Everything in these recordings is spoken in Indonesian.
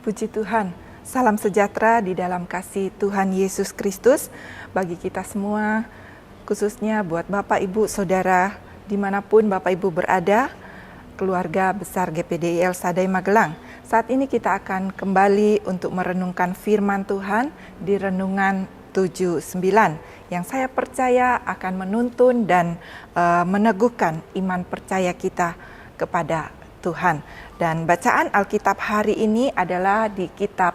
Puji Tuhan, salam sejahtera di dalam kasih Tuhan Yesus Kristus bagi kita semua, khususnya buat Bapak, Ibu, Saudara, dimanapun Bapak Ibu berada, keluarga besar GPDI El Shaddai Magelang. Saat ini kita akan kembali untuk merenungkan firman Tuhan di Renungan 7:9 yang saya percaya akan menuntun dan meneguhkan iman percaya kita kepada Tuhan. Dan bacaan Alkitab hari ini adalah di kitab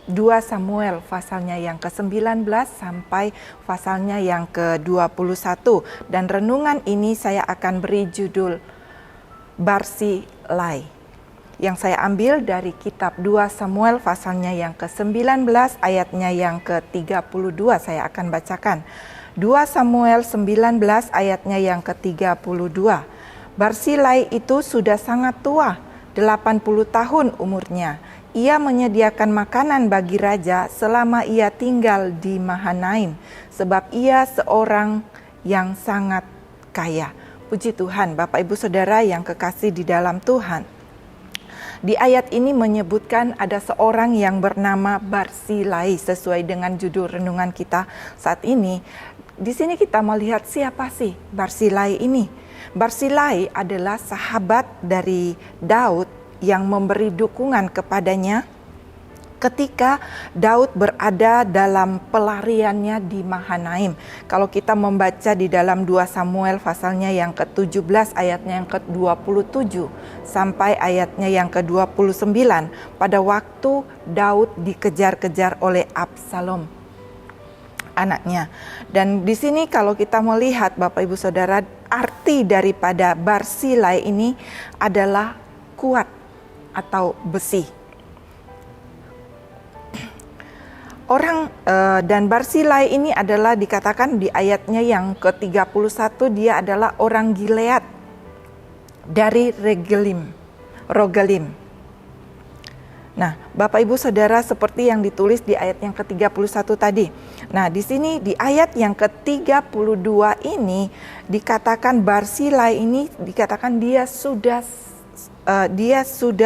2 Samuel pasalnya yang ke-19 sampai pasalnya yang ke-21. Dan renungan ini saya akan beri judul Barzilai, yang saya ambil dari kitab 2 Samuel pasalnya yang ke-19 ayatnya yang ke-32. Saya akan bacakan 2 Samuel 19 ayatnya yang ke-32. Barzilai itu sudah sangat tua, 80 tahun umurnya. Ia menyediakan makanan bagi raja selama ia tinggal di Mahanaim, sebab ia seorang yang sangat kaya. Puji Tuhan, Bapak Ibu Saudara yang kekasih di dalam Tuhan. Di ayat ini menyebutkan ada seorang yang bernama Barzilai sesuai dengan judul renungan kita saat ini. Di sini kita melihat siapa sih Barzilai ini. Barzilai adalah sahabat dari Daud yang memberi dukungan kepadanya ketika Daud berada dalam pelariannya di Mahanaim. Kalau kita membaca di dalam 2 Samuel pasalnya yang ke-17 ayatnya yang ke-27 sampai ayatnya yang ke-29, pada waktu Daud dikejar-kejar oleh Absalom anaknya. Dan di sini kalau kita melihat Bapak Ibu Saudara, arti daripada Barzilai ini adalah kuat atau besi. Dan Barzilai ini adalah dikatakan di ayatnya yang ke-31 dia adalah orang Gilead dari Rogelim. Nah, Bapak Ibu Saudara, seperti yang ditulis di ayat yang ke-31 tadi. Nah, di sini di ayat yang ke-32 ini dikatakan Barzilai ini dikatakan dia sudah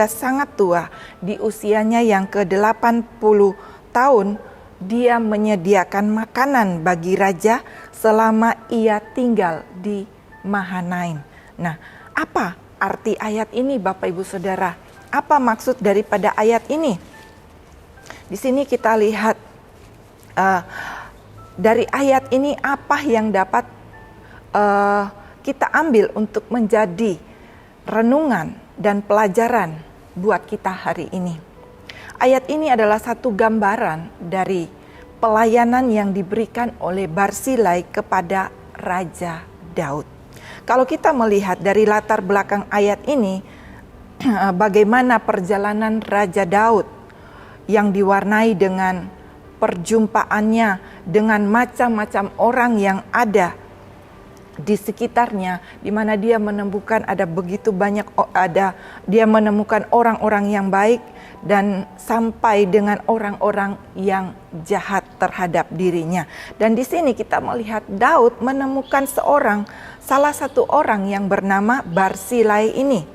sangat tua. Di usianya yang ke-80 tahun dia menyediakan makanan bagi raja selama ia tinggal di Mahanaim. Nah, apa arti ayat ini Bapak Ibu Saudara? Apa maksud daripada ayat ini? Di sini kita lihat dari ayat ini apa yang dapat kita ambil untuk menjadi renungan dan pelajaran buat kita hari ini. Ayat ini adalah satu gambaran dari pelayanan yang diberikan oleh Barzilai kepada Raja Daud. Kalau kita melihat dari latar belakang ayat ini, bagaimana perjalanan Raja Daud yang diwarnai dengan perjumpaannya dengan macam-macam orang yang ada di sekitarnya, di mana dia menemukan dia menemukan orang-orang yang baik dan sampai dengan orang-orang yang jahat terhadap dirinya. Dan di sini kita melihat Daud menemukan salah satu orang yang bernama Barzilai ini.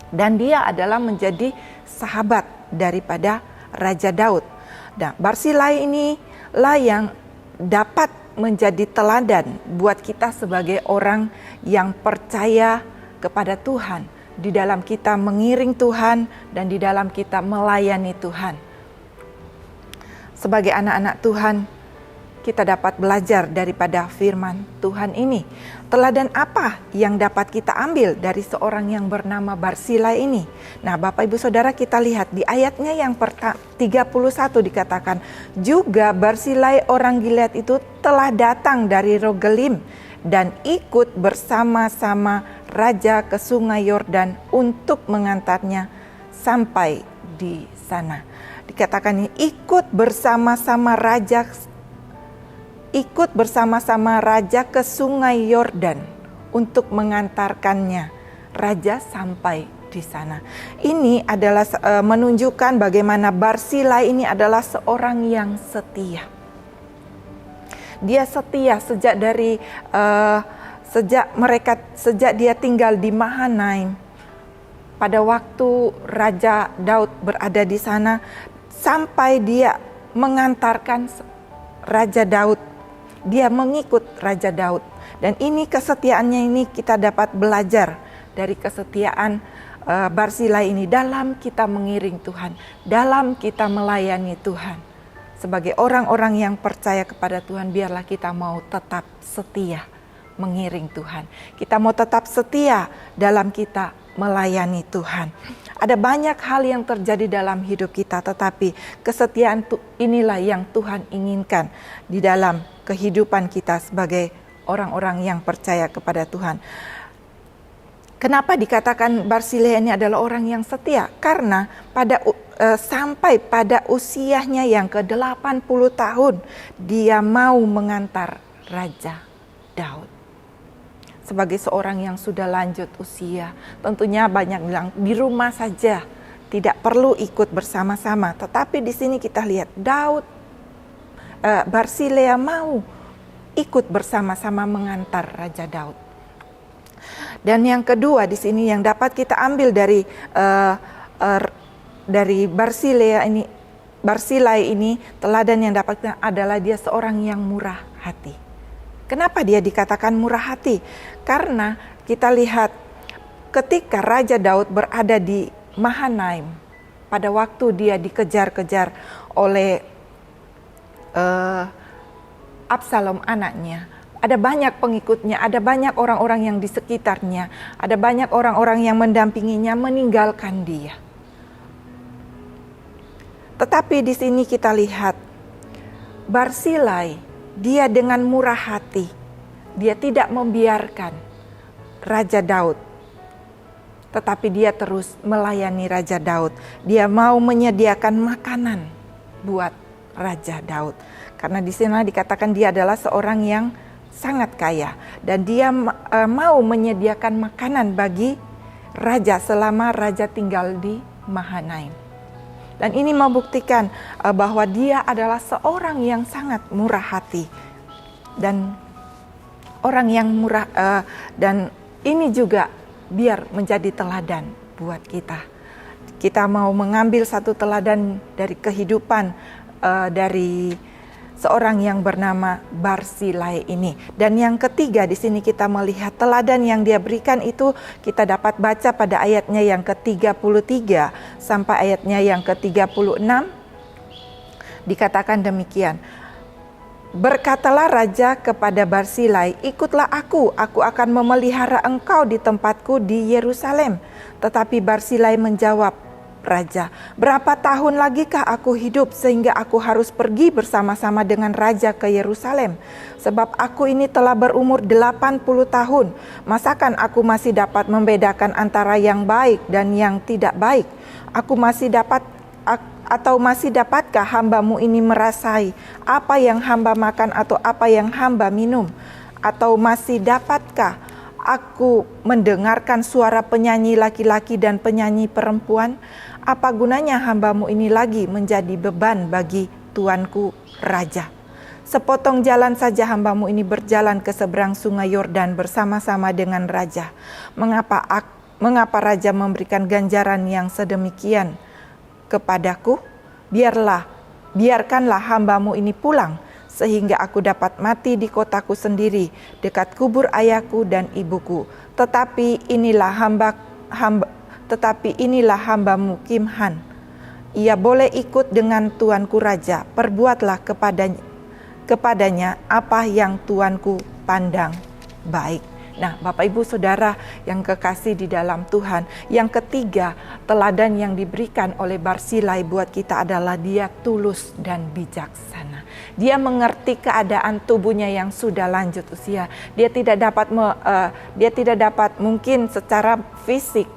Dan dia adalah menjadi sahabat daripada Raja Daud. Nah, Barzilai inilah yang dapat menjadi teladan buat kita sebagai orang yang percaya kepada Tuhan, di dalam kita mengiring Tuhan dan di dalam kita melayani Tuhan. Sebagai anak-anak Tuhan, kita dapat belajar daripada firman Tuhan ini. Teladan apa yang dapat kita ambil dari seorang yang bernama Barzilai ini? Nah, Bapak Ibu Saudara, kita lihat di ayatnya yang 31 dikatakan, juga Barzilai orang Gilead itu telah datang dari Rogelim dan ikut bersama-sama raja ke sungai Yordan untuk mengantarnya sampai di sana. Dikatakan ini ikut bersama-sama raja ke sungai Yordan untuk mengantarkannya raja sampai di sana. Ini adalah menunjukkan bagaimana Barzilai ini adalah seorang yang setia. Dia setia sejak dia tinggal di Mahanaim. pada waktu Raja Daud berada di sana, sampai dia mengantarkan Raja Daud, dia mengikut Raja Daud. Dan ini kesetiaannya ini kita dapat belajar dari kesetiaan Barzilai ini dalam kita mengiring Tuhan, dalam kita melayani Tuhan. Sebagai orang-orang yang percaya kepada Tuhan, biarlah kita mau tetap setia mengiring Tuhan. Kita mau tetap setia dalam kita melayani Tuhan. Ada banyak hal yang terjadi dalam hidup kita, tetapi kesetiaan inilah yang Tuhan inginkan di dalam kehidupan kita sebagai orang-orang yang percaya kepada Tuhan. Kenapa dikatakan Barzilai ini adalah orang yang setia? Karena sampai pada usianya yang ke-80 tahun, dia mau mengantar Raja Daud. Sebagai seorang yang sudah lanjut usia, tentunya banyak bilang di rumah saja, tidak perlu ikut bersama-sama. Tetapi di sini kita lihat Barzilai mau ikut bersama-sama mengantar Raja Daud. Dan yang kedua di sini yang dapat kita ambil dari Barzilai ini, teladan yang dapat kita adalah dia seorang yang murah hati. Kenapa dia dikatakan murah hati? Karena kita lihat ketika Raja Daud berada di Mahanaim, pada waktu dia dikejar-kejar oleh Absalom anaknya, ada banyak pengikutnya, ada banyak orang-orang yang di sekitarnya, ada banyak orang-orang yang mendampinginya meninggalkan dia. Tetapi di sini kita lihat Barzilai, dia dengan murah hati, dia tidak membiarkan Raja Daud, tetapi dia terus melayani Raja Daud. Dia mau menyediakan makanan buat Raja Daud. Karena di sini dikatakan dia adalah seorang yang sangat kaya. Dan dia mau menyediakan makanan bagi Raja selama Raja tinggal di Mahanaim. Dan ini membuktikan bahwa dia adalah seorang yang sangat murah hati. Dan orang yang murah, dan ini juga biar menjadi teladan buat kita. Kita mau mengambil satu teladan dari kehidupan dari seorang yang bernama Barzilai ini. Dan yang ketiga di sini kita melihat teladan yang dia berikan itu kita dapat baca pada ayatnya yang ke-33 sampai ayatnya yang ke-36. Dikatakan demikian. Berkatalah raja kepada Barzilai, ikutlah aku akan memelihara engkau di tempatku di Yerusalem. Tetapi Barzilai menjawab, Raja, berapa tahun lagikah aku hidup sehingga aku harus pergi bersama-sama dengan raja ke Yerusalem? Sebab aku ini telah berumur 80 tahun. Masakan aku masih dapat membedakan antara yang baik dan yang tidak baik? Masih dapatkah hambamu ini merasai apa yang hamba makan atau apa yang hamba minum? Atau masih dapatkah aku mendengarkan suara penyanyi laki-laki dan penyanyi perempuan? Apa gunanya hambamu ini lagi menjadi beban bagi tuanku raja? Sepotong jalan saja hambamu ini berjalan ke seberang sungai Yordan bersama-sama dengan raja. Mengapa raja memberikan ganjaran yang sedemikian kepadaku? Biarkanlah hambamu ini pulang, sehingga aku dapat mati di kotaku sendiri, dekat kubur ayahku dan ibuku. Tetapi inilah hambamu Kimhan. Ia boleh ikut dengan tuanku raja. Perbuatlah kepadanya apa yang tuanku pandang baik. Nah, Bapak Ibu Saudara yang kekasih di dalam Tuhan, yang ketiga teladan yang diberikan oleh Barzilai buat kita adalah dia tulus dan bijaksana. Dia mengerti keadaan tubuhnya yang sudah lanjut usia. Dia tidak dapat mungkin secara fisik,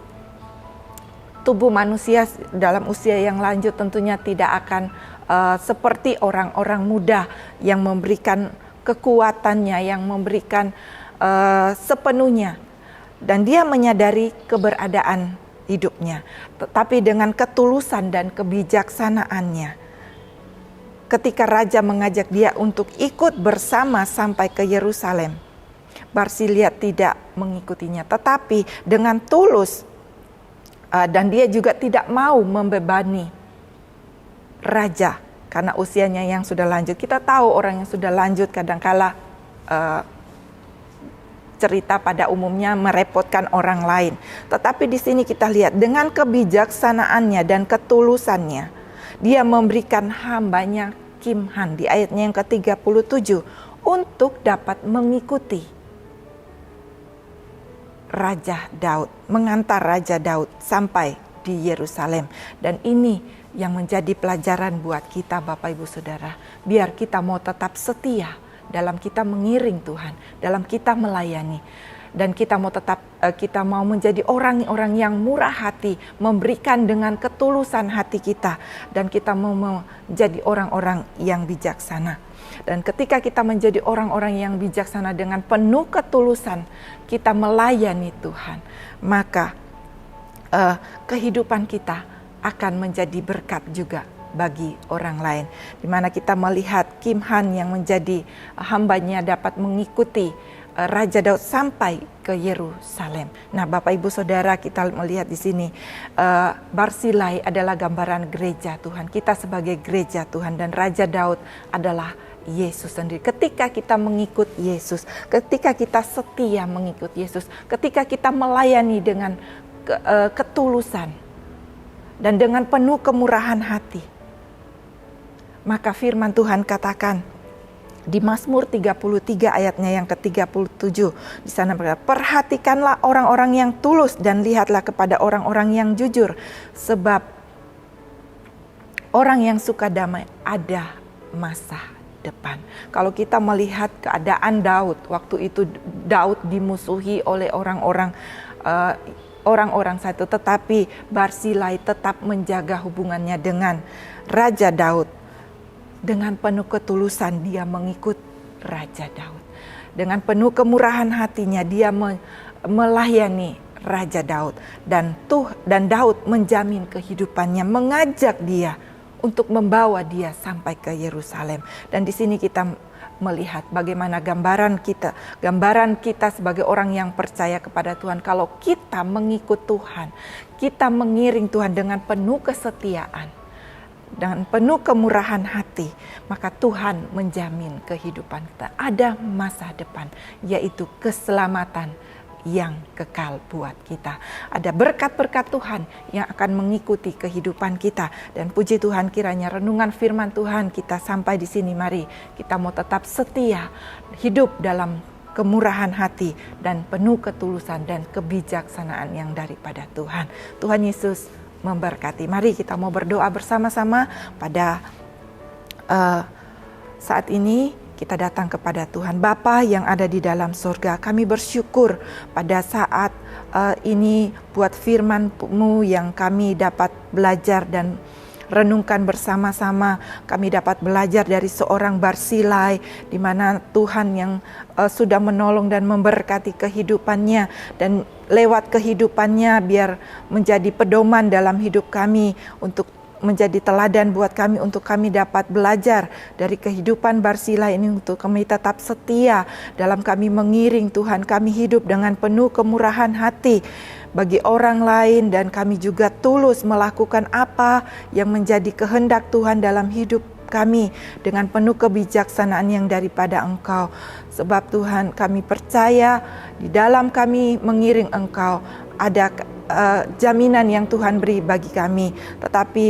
tubuh manusia dalam usia yang lanjut tentunya tidak akan seperti orang-orang muda yang memberikan kekuatannya, yang memberikan sepenuhnya. Dan dia menyadari keberadaan hidupnya. Tetapi dengan ketulusan dan kebijaksanaannya, ketika raja mengajak dia untuk ikut bersama sampai ke Yerusalem, Barzilai tidak mengikutinya. Tetapi dengan tulus Dan dia juga tidak mau membebani raja karena usianya yang sudah lanjut. Kita tahu orang yang sudah lanjut kadangkala cerita pada umumnya merepotkan orang lain. Tetapi di sini kita lihat dengan kebijaksanaannya dan ketulusannya, dia memberikan hambanya Kimhan di ayatnya yang ke-37 untuk dapat mengikuti Raja Daud, mengantar Raja Daud sampai di Yerusalem. Dan ini yang menjadi pelajaran buat kita Bapak Ibu Saudara. Biar kita mau tetap setia dalam kita mengiring Tuhan, dalam kita melayani. Dan kita mau menjadi orang-orang yang murah hati, memberikan dengan ketulusan hati kita. Dan kita mau menjadi orang-orang yang bijaksana. Dan ketika kita menjadi orang-orang yang bijaksana dengan penuh ketulusan, kita melayani Tuhan, maka kehidupan kita akan menjadi berkat juga bagi orang lain. Di mana kita melihat Kimhan yang menjadi hambanya dapat mengikuti Raja Daud sampai ke Yerusalem. Nah, Bapak Ibu Saudara, kita melihat di sini Barsilai adalah gambaran gereja Tuhan. Kita sebagai gereja Tuhan, dan Raja Daud adalah Yesus sendiri. Ketika kita mengikut Yesus, ketika kita setia mengikut Yesus, ketika kita melayani dengan ketulusan dan dengan penuh kemurahan hati, maka firman Tuhan katakan di Mazmur 33 ayatnya yang ke-37, di sana berkata, perhatikanlah orang-orang yang tulus dan lihatlah kepada orang-orang yang jujur, sebab orang yang suka damai ada masa depan. Kalau kita melihat keadaan Daud, waktu itu Daud dimusuhi oleh orang-orang satu, tetapi Barsilai tetap menjaga hubungannya dengan Raja Daud. Dengan penuh ketulusan dia mengikut Raja Daud. Dengan penuh kemurahan hatinya dia melayani Raja Daud. Dan Daud menjamin kehidupannya, mengajak dia untuk membawa dia sampai ke Yerusalem. Dan di sini kita melihat bagaimana gambaran kita sebagai orang yang percaya kepada Tuhan. Kalau kita mengikut Tuhan, kita mengiring Tuhan dengan penuh kesetiaan dan penuh kemurahan hati, maka Tuhan menjamin kehidupan kita. Ada masa depan, yaitu keselamatan yang kekal buat kita. Ada berkat-berkat Tuhan yang akan mengikuti kehidupan kita. Dan puji Tuhan, kiranya renungan firman Tuhan kita sampai di sini. Mari kita mau tetap setia, hidup dalam kemurahan hati dan penuh ketulusan dan kebijaksanaan yang daripada Tuhan. Tuhan Yesus memberkati. Mari kita mau berdoa bersama-sama pada saat ini. Kita datang kepada Tuhan. Bapa yang ada di dalam surga, kami bersyukur pada saat ini buat firman-Mu yang kami dapat belajar dan renungkan bersama-sama. Kami dapat belajar dari seorang Barsilai, di mana Tuhan yang sudah menolong dan memberkati kehidupannya, dan lewat kehidupannya biar menjadi pedoman dalam hidup kami, untuk menjadi teladan buat kami, untuk kami dapat belajar dari kehidupan Barsilai ini, untuk kami tetap setia dalam kami mengiring Tuhan. Kami hidup dengan penuh kemurahan hati bagi orang lain, dan kami juga tulus melakukan apa yang menjadi kehendak Tuhan dalam hidup kami dengan penuh kebijaksanaan yang daripada Engkau. Sebab Tuhan, kami percaya di dalam kami mengiring Engkau ada jaminan yang Tuhan beri bagi kami. Tetapi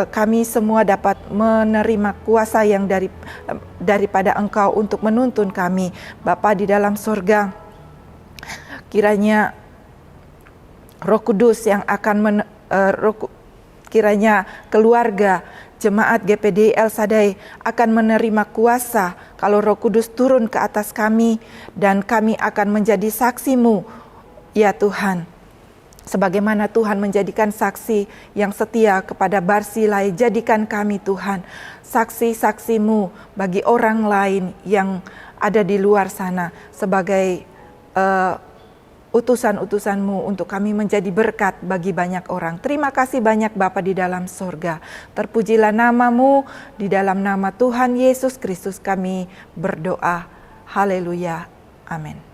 kami semua dapat menerima kuasa yang daripada Engkau untuk menuntun kami. Bapa di dalam surga, kiranya Roh Kudus yang akan kiranya keluarga Jemaat GPD El Shaddai akan menerima kuasa kalau Roh Kudus turun ke atas kami, dan kami akan menjadi saksi-Mu, ya Tuhan. Sebagaimana Tuhan menjadikan saksi yang setia kepada Barsilai, jadikan kami Tuhan saksi-saksi-Mu bagi orang lain yang ada di luar sana, sebagai utusan-utusan-Mu untuk kami menjadi berkat bagi banyak orang. Terima kasih banyak Bapa di dalam surga. Terpujilah nama-Mu, di dalam nama Tuhan Yesus Kristus kami berdoa. Haleluya. Amin.